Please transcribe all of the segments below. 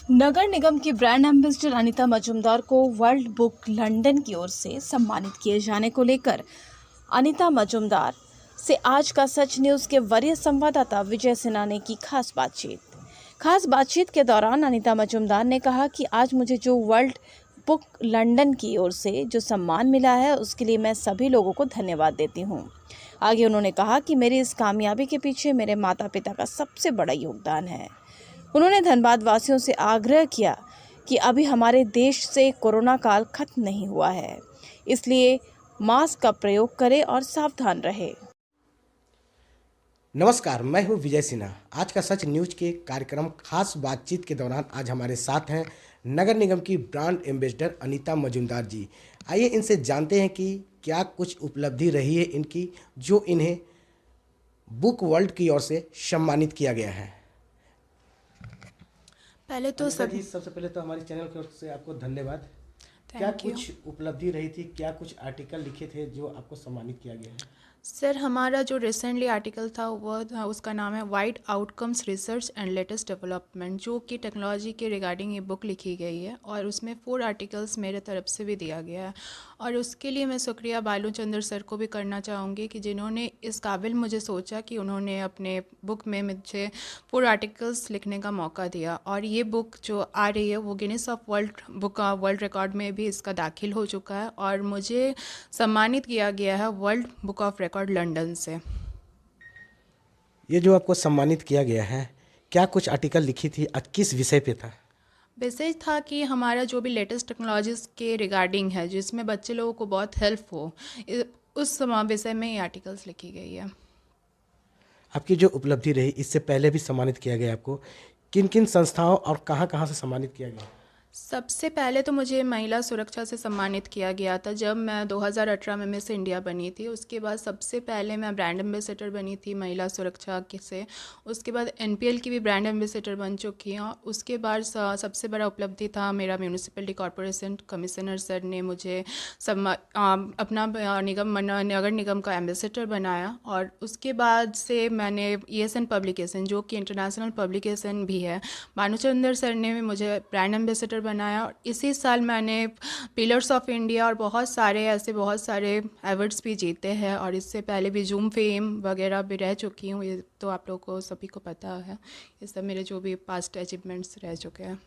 नगर निगम की brand ambassador Anita Majumdar को world book London की ओर से सम्मानित किए जाने को लेकर अनीता मजूमदार से आज का सच न्यूज़ के वरीय संवाददाता विजय सिन्हा ने की खास बातचीत के दौरान अनीता मजूमदार ने कहा कि आज मुझे जो वर्ल्ड बुक लंदन की ओर से जो सम्मान मिला है उसके लिए मैं सभी लोगों को धन्यवाद देती हूँ। आगे उन्होंने कहा कि मेरी इस कामयाबी के पीछे मेरे माता पिता का सबसे बड़ा योगदान है। उन्होंने धनबाद वासियों से आग्रह किया कि अभी हमारे देश से कोरोना काल खत्म नहीं हुआ है, इसलिए मास्क का प्रयोग करें और सावधान रहें। नमस्कार, मैं हूं विजय सिन्हा। आज का सच न्यूज के कार्यक्रम खास बातचीत के दौरान आज हमारे साथ हैं नगर निगम की ब्रांड एम्बेसडर अनीता मजूमदार जी। आइए इनसे जानते हैं कि क्या कुछ उपलब्धि रही है इनकी, जो इन्हें बुक वर्ल्ड की ओर से सम्मानित किया गया है। पहले तो सबसे पहले तो हमारे चैनल की ओर से आपको धन्यवाद। क्या कुछ उपलब्धि रही थी, क्या कुछ आर्टिकल लिखे थे जो आपको सम्मानित किया गया है? सर, हमारा जो रिसेंटली आर्टिकल था वो था, उसका नाम है wide outcomes research and latest development, जो कि टेक्नोलॉजी के रिगार्डिंग ये बुक लिखी गई है और उसमें 4 आर्टिकल्स मेरे तरफ से भी दिया गया है। और उसके लिए मैं शुक्रिया बालू चंद्र सर को भी करना चाहूँगी कि जिन्होंने इस काबिल मुझे सोचा कि उन्होंने अपने बुक में मुझे 4 आर्टिकल्स लिखने का मौका दिया। और ये बुक जो आ रही है वो गिनीज ऑफ वर्ल्ड रिकॉर्ड में भी इसका दाखिल हो चुका है और मुझे सम्मानित किया गया है world book of record London से। ये जो आपको सम्मानित किया गया है, क्या कुछ आर्टिकल लिखी थी, किस विषय पे था? विषय था कि हमारा जो भी लेटेस्ट टेक्नोलॉजीज़ के रिगार्डिंग है, जिसमें बच्चे लोगों को बहुत हेल्प हो, उस विषय में ये आर्टिकल्स लिखी गई है। आपकी जो उपलब्धि रही, इससे पहले भी सम्मानित किया गया आपको, किन किन संस्थाओं और कहाँ कहाँ से सम्मानित किया गया? सबसे पहले तो मुझे महिला सुरक्षा से सम्मानित किया गया था जब मैं 2018 में मिस इंडिया बनी थी। उसके बाद सबसे पहले मैं ब्रांड एम्बेसडर बनी थी महिला सुरक्षा से। उसके बाद एनपीएल की भी ब्रांड एम्बेसडर बन चुकी हूँ। उसके बाद सबसे बड़ा उपलब्धि था मेरा म्यूनिसिपलिटी कॉरपोरेशन कमिश्नर सर ने मुझे अपना नगर निगम का एम्बेसडर बनाया। और उसके बाद से मैंने ESN पब्लिकेशन, जो कि इंटरनेशनल पब्लिकेशन भी है, भानुचंद्र सर ने मुझे ब्रांड एम्बेसडर बनाया। और इसी साल मैंने पिलर्स ऑफ इंडिया और बहुत सारे अवार्ड्स भी जीते हैं। और इससे पहले भी जूम फेम वगैरह भी रह चुकी हूँ। ये तो आप लोगों को सभी को पता है, ये सब मेरे जो भी पास्ट अचीवमेंट्स रह चुके हैं।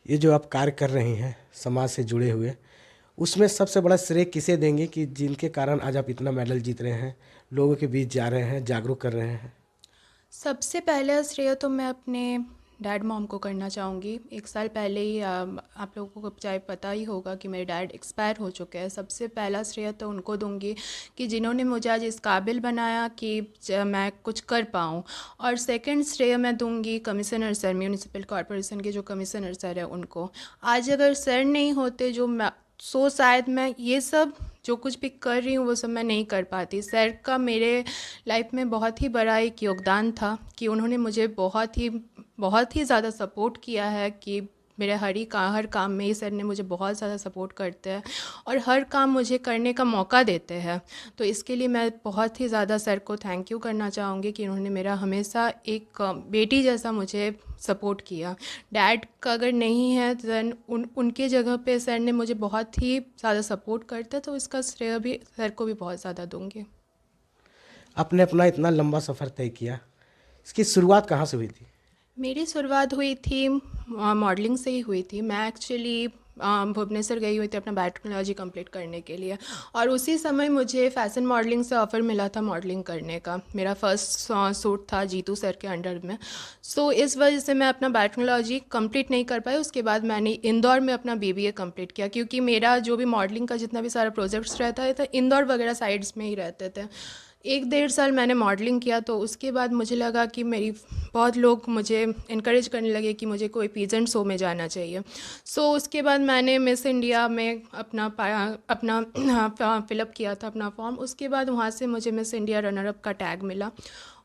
ये जो आप कार्य कर रही हैं समाज से जुड़े हुए, उसमें सबसे बड़ा श्रेय किसे देंगे कि जिनके कारण आज आप इतना मेडल जीत रहे हैं, लोगों के बीच जा रहे हैं, जागरूक कर रहे हैं? सबसे पहले श्रेय तो मैं अपने डैड मॉम को करना चाहूँगी। 1 साल पहले ही आप लोगों को चाहे पता ही होगा कि मेरे डैड एक्सपायर हो चुके हैं। सबसे पहला श्रेय तो उनको दूंगी कि जिन्होंने मुझे आज इस काबिल बनाया कि मैं कुछ कर पाऊँ। और सेकंड श्रेय मैं दूंगी कमिश्नर सर, म्यूनिसिपल कॉरपोरेशन के जो कमिश्नर सर है उनको। आज अगर सर नहीं होते शायद मैं ये सब जो कुछ भी कर रही हूँ वो सब मैं नहीं कर पाती। सर का मेरे लाइफ में बहुत ही बड़ा एक योगदान था कि उन्होंने मुझे बहुत ही ज़्यादा सपोर्ट किया है कि मेरे हर काम में ही सर ने मुझे बहुत ज़्यादा सपोर्ट करते हैं और हर काम मुझे करने का मौका देते हैं। तो इसके लिए मैं बहुत ही ज़्यादा सर को थैंक यू करना चाहूँगी कि उन्होंने मेरा हमेशा एक बेटी जैसा मुझे सपोर्ट किया। डैड का अगर नहीं है दैन उनके जगह पे सर ने मुझे बहुत ही ज़्यादा सपोर्ट करते, तो इसका श्रेय भी सर को भी बहुत ज़्यादा दूँगी। आपने अपना इतना लंबा सफ़र तय किया, इसकी शुरुआत कहाँ से हुई थी? मेरी शुरुआत हुई थी मॉडलिंग से ही हुई थी। मैं एक्चुअली भुवनेश्वर गई हुई थी अपना बायोटेक्नोलॉजी कंप्लीट करने के लिए और उसी समय मुझे फ़ैशन मॉडलिंग से ऑफ़र मिला था मॉडलिंग करने का। मेरा फर्स्ट शूट था जीतू सर के अंडर में। सो इस वजह से मैं अपना बायोटेक्नोलॉजी कंप्लीट नहीं कर पाई। उसके बाद मैंने इंदौर में अपना BBA कंप्लीट किया, क्योंकि मेरा जो भी मॉडलिंग का जितना भी सारा प्रोजेक्ट्स रहता है तो इंदौर वगैरह साइड्स में ही रहते थे। 1-1.5 साल मैंने मॉडलिंग किया, तो उसके बाद मुझे लगा कि बहुत लोग मुझे इनकरेज करने लगे कि मुझे कोई पीजेंट शो में जाना चाहिए। सो उसके बाद मैंने मिस इंडिया में अपना फिलअप किया था अपना फॉर्म। उसके बाद वहाँ से मुझे मिस इंडिया रनर अप का टैग मिला।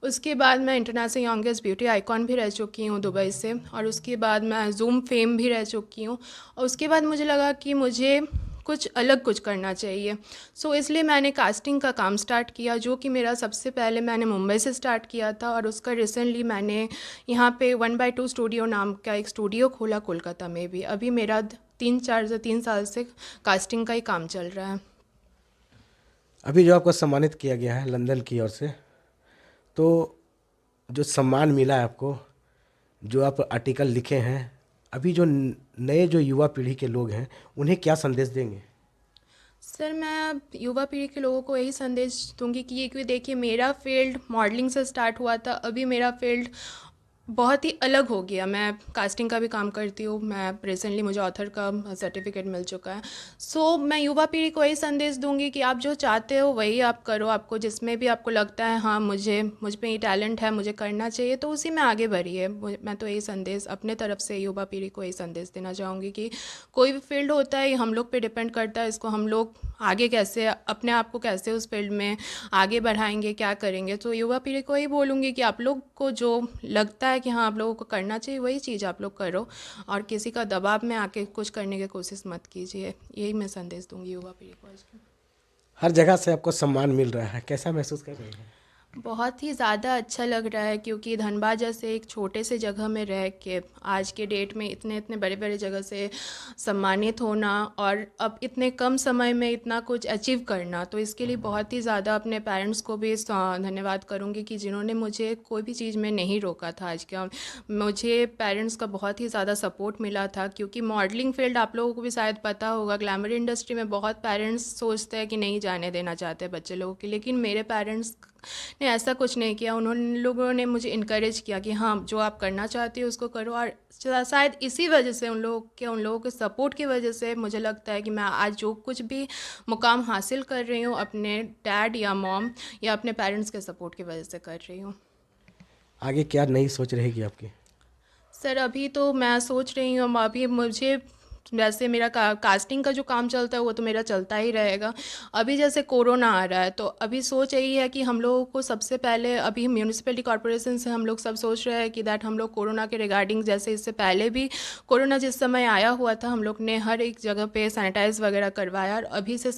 उसके बाद मैं इंटरनेशनल यंगेस्ट ब्यूटी आइकॉन भी रह चुकी हूँ दुबई से, और उसके बाद मैं जूम फेम भी रह चुकी हूँ। और उसके बाद मुझे लगा कि मुझे कुछ अलग कुछ करना चाहिए। सो इसलिए मैंने कास्टिंग का काम स्टार्ट किया, जो कि मेरा सबसे पहले मैंने मुंबई से स्टार्ट किया था, और उसका रिसेंटली मैंने यहाँ पे 1/2 स्टूडियो नाम का एक स्टूडियो खोला कोलकाता में भी। अभी मेरा 3 साल से कास्टिंग का ही काम चल रहा है। अभी जो आपको सम्मानित किया गया है लंदन की ओर से, तो जो सम्मान मिला है आपको, जो आप आर्टिकल लिखे हैं, अभी जो नए जो युवा पीढ़ी के लोग हैं उन्हें क्या संदेश देंगे? सर, मैं युवा पीढ़ी के लोगों को यही संदेश दूंगी कि ये, क्योंकि देखिए मेरा फील्ड मॉडलिंग से स्टार्ट हुआ था, अभी मेरा फील्ड बहुत ही अलग हो गया। मैं कास्टिंग का भी काम करती हूँ, मैं रिसेंटली मुझे ऑथर का सर्टिफिकेट मिल चुका है। सो मैं युवा पीढ़ी को यही संदेश दूंगी कि आप जो चाहते हो वही आप करो। आपको जिसमें भी आपको लगता है हाँ मुझ पे ये टैलेंट है, मुझे करना चाहिए, तो उसी में आगे बढ़िए। मैं तो यही संदेश अपने तरफ से युवा पीढ़ी को यही संदेश देना चाहूँगी कि कोई भी फील्ड होता है ये हम लोग पे डिपेंड करता है, इसको हम लोग आगे कैसे अपने आप को कैसे उस फील्ड में आगे बढ़ाएंगे, क्या करेंगे। तो युवा पीढ़ी को यही बोलूँगी कि आप लोग को जो लगता है कि हाँ आप लोगों को करना चाहिए वही चीज़ आप लोग करो, और किसी का दबाव में आके कुछ करने की कोशिश मत कीजिए। यही मैं संदेश दूंगी युवा पीढ़ी को आज की। हर जगह से आपको सम्मान मिल रहा है, कैसा महसूस कर रहे हैं? बहुत ही ज़्यादा अच्छा लग रहा है, क्योंकि धनबाद जैसे एक छोटे से जगह में रह के आज के डेट में इतने इतने बड़े बड़े जगह से सम्मानित होना, और अब इतने कम समय में इतना कुछ अचीव करना, तो इसके लिए बहुत ही ज़्यादा अपने पेरेंट्स को भी धन्यवाद करूँगी कि जिन्होंने मुझे कोई भी चीज़ में नहीं रोका था। आज का मुझे पेरेंट्स का बहुत ही ज़्यादा सपोर्ट मिला था, क्योंकि मॉडलिंग फील्ड आप लोगों को भी शायद पता होगा, ग्लैमर इंडस्ट्री में बहुत पेरेंट्स सोचते हैं कि नहीं जाने देना चाहते बच्चे लोगों की, लेकिन मेरे पेरेंट्स ने ऐसा कुछ नहीं किया। उन्होंने लोगों ने मुझे इनकरेज किया कि हाँ जो आप करना चाहती हो उसको करो, और शायद इसी वजह से उन लोगों के सपोर्ट की वजह से मुझे लगता है कि मैं आज जो कुछ भी मुकाम हासिल कर रही हूँ अपने डैड या मॉम या अपने पेरेंट्स के सपोर्ट की वजह से कर रही हूँ। आगे क्या नई सोच रहेगी आपकी? सर, अभी तो मैं सोच रही हूँ, अभी मुझे वैसे मेरा कास्टिंग का जो काम चलता है वो तो मेरा चलता ही रहेगा। अभी जैसे कोरोना आ रहा है, तो अभी सोच यही है कि हम लोगों को सबसे पहले अभी म्यूनिसिपैलिटी कॉर्पोरेशन से हम लोग सब सोच रहे हैं कि दैट हम लोग कोरोना के रिगार्डिंग, जैसे इससे पहले भी कोरोना जिस समय आया हुआ था हम लोग ने हर एक जगह पे सैनिटाइज वगैरह करवाया, और अभी से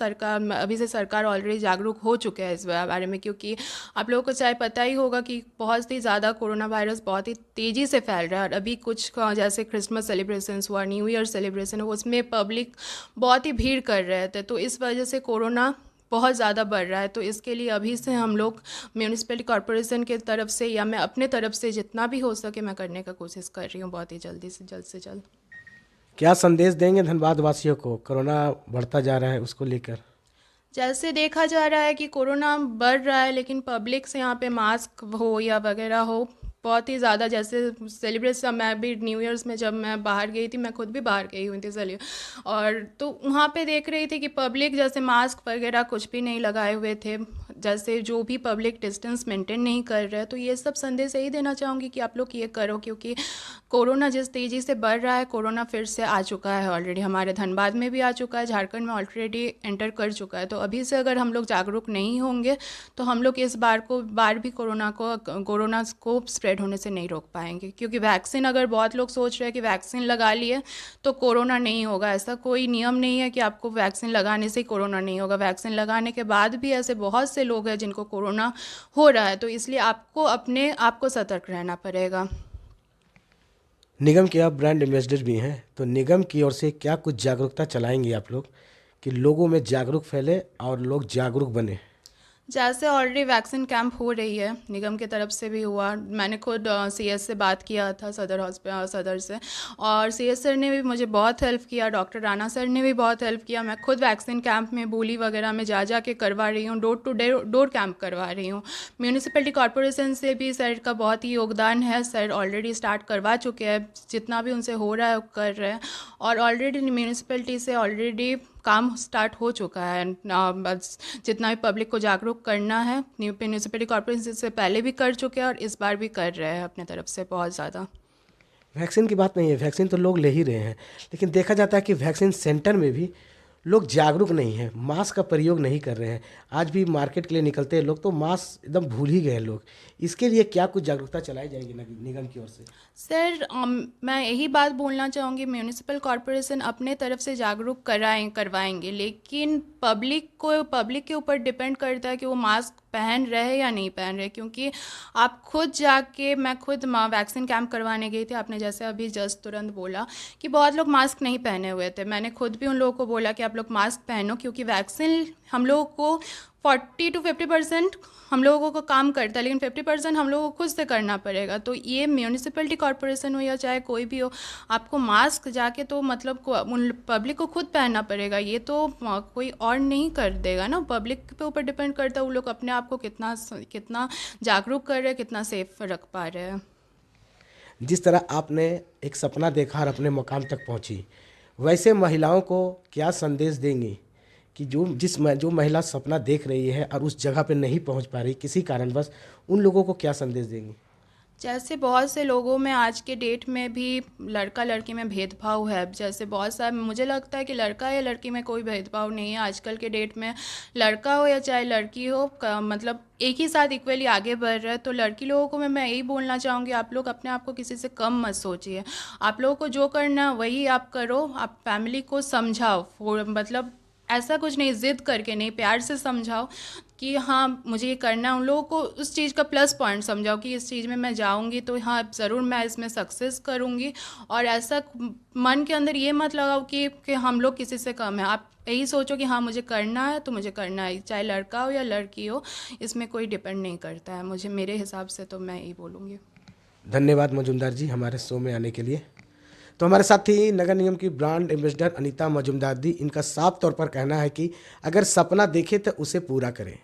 सरकार ऑलरेडी जागरूक हो चुके हैं इस बारे में, क्योंकि आप लोगों को चाहे पता ही होगा कि बहुत ही ज़्यादा कोरोना वायरस बहुत ही तेज़ी से फैल रहा है। और अभी कुछ जैसे क्रिसमस सेलिब्रेशंस हुआ, न्यू ईयर सेलिब्रेशन, उसमें पब्लिक बहुत ही भीड़ कर रहे थे, तो इस वजह से कोरोना बहुत ज़्यादा बढ़ रहा है। तो इसके लिए अभी से हम लोग म्यूनिसिपैलिटी कॉर्पोरेशन के तरफ से या मैं अपने तरफ से जितना भी हो सके मैं करने का कोशिश कर रही हूँ, बहुत ही जल्द से जल्द। क्या संदेश देंगे धनबाद वासियों को? कोरोना बढ़ता जा रहा है, उसको लेकर जैसे देखा जा रहा है कि कोरोना बढ़ रहा है, लेकिन पब्लिक से यहाँ पे मास्क हो या वगैरह हो, बहुत ही ज़्यादा जैसे सेलिब्रेशन, मैं भी न्यू ईयर्स में जब मैं बाहर गई थी, मैं खुद भी बाहर गई हुई थी चलिए, और तो वहाँ पे देख रही थी कि पब्लिक जैसे मास्क वगैरह कुछ भी नहीं लगाए हुए थे, जैसे जो भी पब्लिक डिस्टेंस मेंटेन नहीं कर रहे। तो ये सब संदेश यही देना चाहूँगी कि आप लोग ये करो, क्योंकि कोरोना जिस तेज़ी से बढ़ रहा है, कोरोना फिर से आ चुका है ऑलरेडी, हमारे धनबाद में भी आ चुका है, झारखंड में ऑलरेडी एंटर कर चुका है। तो अभी से अगर हम लोग जागरूक नहीं होंगे तो हम लोग इस बार भी कोरोना को स्प्रेड होने से नहीं रोक पाएंगे, क्योंकि वैक्सीन, अगर बहुत लोग सोच रहे हैं कि वैक्सीन लगा लिए तो कोरोना नहीं होगा, ऐसा कोई नियम नहीं है कि आपको वैक्सीन लगाने से ही कोरोना नहीं होगा। वैक्सीन लगाने के बाद भी ऐसे बहुत से लोग हैं जिनको कोरोना हो रहा है, तो इसलिए आपको अपने आप को सतर्क रहना पड़ेगा। निगम के आप ब्रांड एम्बेसडर भी हैं, तो निगम की ओर से क्या कुछ जागरूकता चलाएंगे आप लोग कि लोगों में जागरूक फैले और लोग जागरूक बने? जैसे ऑलरेडी वैक्सीन कैंप हो रही है, निगम की तरफ से भी हुआ, मैंने खुद सीएस से बात किया था, सदर से, और सीएस सर ने भी मुझे बहुत हेल्प किया, डॉक्टर राणा सर ने भी बहुत हेल्प किया। मैं खुद वैक्सीन कैंप में बोली वगैरह में जा के करवा रही हूँ, डोर टू डोर कैंप करवा रही हूँ। म्यूनिसिपैलिटी कॉर्पोरेशन से भी सर का बहुत ही योगदान है, सर ऑलरेडी स्टार्ट करवा चुके हैं, जितना भी उनसे हो रहा है वो कर रहे हैं, और ऑलरेडी म्यूनिसिपैलिटी से ऑलरेडी काम स्टार्ट हो चुका है। जितना भी पब्लिक को जागरूक करना है, म्यूनिसिपैलिटी कॉर्पोरेशन से पहले भी कर चुके हैं और इस बार भी कर रहे हैं अपने तरफ से बहुत ज़्यादा। वैक्सीन की बात नहीं है, वैक्सीन तो लोग ले ही रहे हैं, लेकिन देखा जाता है कि वैक्सीन सेंटर में भी लोग जागरूक नहीं हैं, मास्क का प्रयोग नहीं कर रहे हैं। आज भी मार्केट के लिए निकलते हैं लोग तो मास्क एकदम भूल ही गए हैं लोग। इसके लिए क्या कुछ जागरूकता चलाई जाएगी निगम की ओर से? सर मैं यही बात बोलना चाहूँगी, म्यूनिसिपल कॉरपोरेशन अपने तरफ से जागरूक करवाएंगे, लेकिन पब्लिक के ऊपर डिपेंड करता है कि वो मास्क पहन रहे या नहीं पहन रहे। क्योंकि आप खुद जाके, मैं खुद वैक्सीन कैंप करवाने गई थी, आपने जैसे अभी जस्ट तुरंत बोला कि बहुत लोग मास्क नहीं पहने हुए थे। मैंने खुद भी उन लोगों को बोला कि आप लोग मास्क पहनो, क्योंकि वैक्सीन हम लोगों को 40 to 50% हम लोगों को काम करता है, लेकिन 50% हम लोगों को खुद से करना पड़ेगा। तो ये म्यूनिसिपलिटी कॉरपोरेशन हो या चाहे कोई भी हो, आपको मास्क जाके तो मतलब उन पब्लिक को खुद पहनना पड़ेगा। ये तो कोई और नहीं कर देगा ना, पब्लिक पे ऊपर डिपेंड करता है वो लोग अपने आप को कितना जागरूक कर रहे हैं, कितना सेफ रख पा रहे हैं। जिस तरह आपने एक सपना देखा और अपने मुकाम तक पहुंची, वैसे महिलाओं को क्या संदेश देंगी कि जो महिला सपना देख रही है और उस जगह पे नहीं पहुंच पा रही किसी कारणवश, उन लोगों को क्या संदेश देंगी? जैसे बहुत से लोगों में आज के डेट में भी लड़का लड़की में भेदभाव है। जैसे बहुत सारे, मुझे लगता है कि लड़का या लड़की में कोई भेदभाव नहीं है आजकल के डेट में। लड़का हो या चाहे लड़की हो, मतलब एक ही साथ इक्वली आगे बढ़ रहा है। तो लड़की लोगों को मैं यही बोलना चाहूँगी, आप लोग अपने आप को किसी से कम मत सोचिए। आप लोगों को जो करना है वही आप करो। आप फैमिली को समझाओ, मतलब ऐसा कुछ नहीं, ज़िद करके नहीं, प्यार से समझाओ कि हाँ मुझे ये करना है। उन लोगों को उस चीज़ का प्लस पॉइंट समझाओ कि इस चीज़ में मैं जाऊंगी तो हाँ ज़रूर मैं इसमें सक्सेस करूंगी। और ऐसा मन के अंदर ये मत लगाओ कि हम लोग किसी से कम है। आप यही सोचो कि हाँ मुझे करना है तो मुझे करना है, चाहे लड़का हो या लड़की हो, इसमें कोई डिपेंड नहीं करता है। मेरे हिसाब से तो मैं यही बोलूँगी। धन्यवाद मजुमदार जी हमारे शो में आने के लिए। तो हमारे साथ थी नगर निगम की ब्रांड एम्बेसडर अनीता मजुमदार दी। इनका साफ तौर पर कहना है कि अगर सपना देखे तो उसे पूरा करें।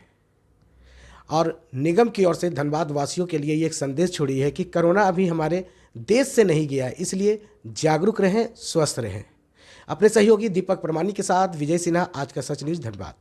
और निगम की ओर से धनबाद वासियों के लिए ये एक संदेश छोड़ी है कि कोरोना अभी हमारे देश से नहीं गया है, इसलिए जागरूक रहें, स्वस्थ रहें। अपने सहयोगी दीपक परमानी के साथ विजय सिन्हा, आज का सच न्यूज़, धनबाद।